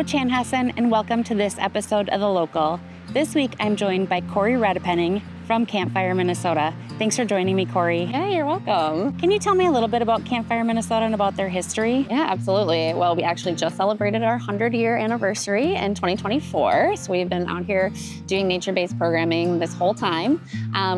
Hello, Chanhassen, and welcome to this episode of The Local. This week, I'm joined by Kori Redepenning from Campfire, Minnesota. Thanks for joining me, Kori. Yeah, you're welcome. Can you tell me a little bit about Campfire, Minnesota and about their history? Yeah, absolutely. Well, we actually just celebrated our 100-year anniversary in 2024. So we've been out here doing nature-based programming this whole time.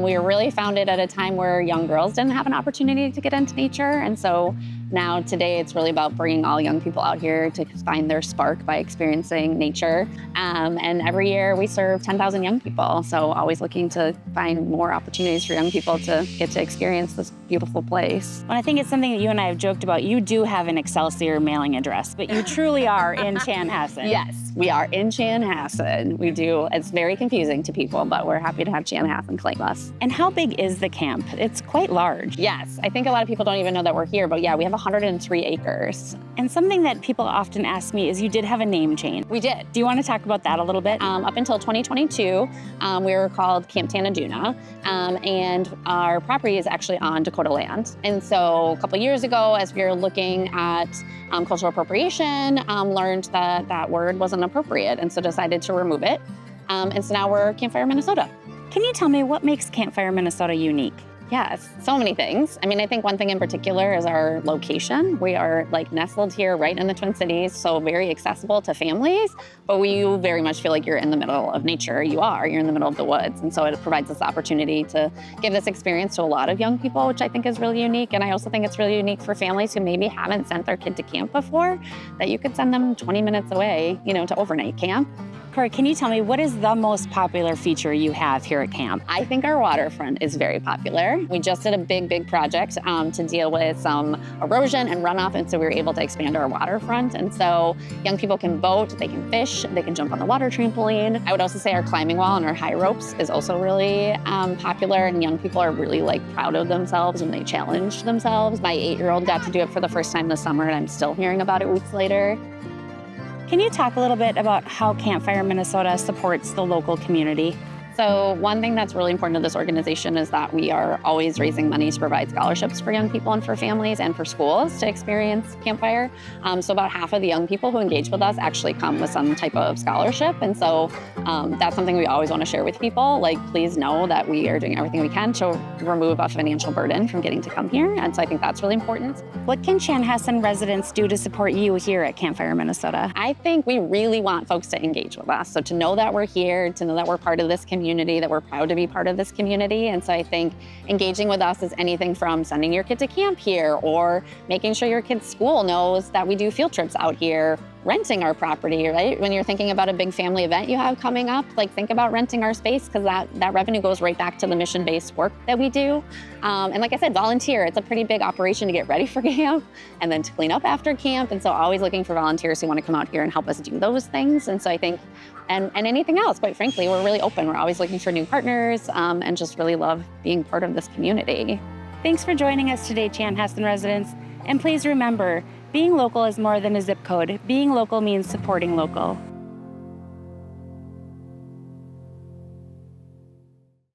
We were really founded at a time where young girls didn't have an opportunity to get into nature. And so now today it's really about bringing all young people out here to find their spark by experiencing nature. And every year we serve 10,000 young people. So always looking to find more opportunities for young people to get to experience this beautiful place. Well, I think it's something that you and I have joked about. You do have an Excelsior mailing address, but you truly are in Chanhassen. Yes, we are in Chanhassen. We do. It's very confusing to people, but we're happy to have Chanhassen claim us. And how big is the camp? It's quite large. Yes, I think a lot of people don't even know that we're here, but yeah, we have 103 acres. And something that people often ask me is you did have a name change. We did. Do you want to talk about that a little bit? Up until 2022, we were called Camp Tanaduna, and our property is actually on Dakota land. And so a couple years ago, as we were looking at cultural appropriation, learned that that word wasn't appropriate, and so decided to remove it. And so now we're Campfire, Minnesota. Can you tell me what makes Campfire, Minnesota unique? Yes, so many things. I mean, I think one thing in particular is our location. We are like nestled here right in the Twin Cities, so very accessible to families, but you very much feel like you're in the middle of nature. You're in the middle of the woods. And so it provides us the opportunity to give this experience to a lot of young people, which I think is really unique. And I also think it's really unique for families who maybe haven't sent their kid to camp before, that you could send them 20 minutes away, to overnight camp. Kori, can you tell me what is the most popular feature you have here at camp? I think our waterfront is very popular. We just did a big project to deal with some erosion and runoff, and so we were able to expand our waterfront. And so young people can boat, they can fish, they can jump on the water trampoline. I would also say our climbing wall and our high ropes is also really popular, and young people are really proud of themselves and they challenge themselves. My 8-year-old got to do it for the first time this summer, and I'm still hearing about it weeks later. Can you talk a little bit about how Campfire, Minnesota supports the local community? So one thing that's really important to this organization is that we are always raising money to provide scholarships for young people and for families and for schools to experience Campfire. So about half of the young people who engage with us actually come with some type of scholarship. And so that's something we always want to share with people. Please know that we are doing everything we can to remove a financial burden from getting to come here. And so I think that's really important. What can Chanhassen residents do to support you here at Campfire, Minnesota? I think we really want folks to engage with us. So to know that we're here, to know that we're part of this community, that we're proud to be part of this community. And so I think engaging with us is anything from sending your kid to camp here or making sure your kid's school knows that we do field trips out here, renting our property, right? When you're thinking about a big family event you have coming up, think about renting our space, because that revenue goes right back to the mission-based work that we do. And like I said, volunteer. It's a pretty big operation to get ready for camp and then to clean up after camp. And so always looking for volunteers who want to come out here and help us do those things. And so I think, and anything else, quite frankly, we're really open. We're always looking for new partners and just really love being part of this community. Thanks for joining us today, Chanhassen residents. And please remember, being local is more than a zip code. Being local means supporting local.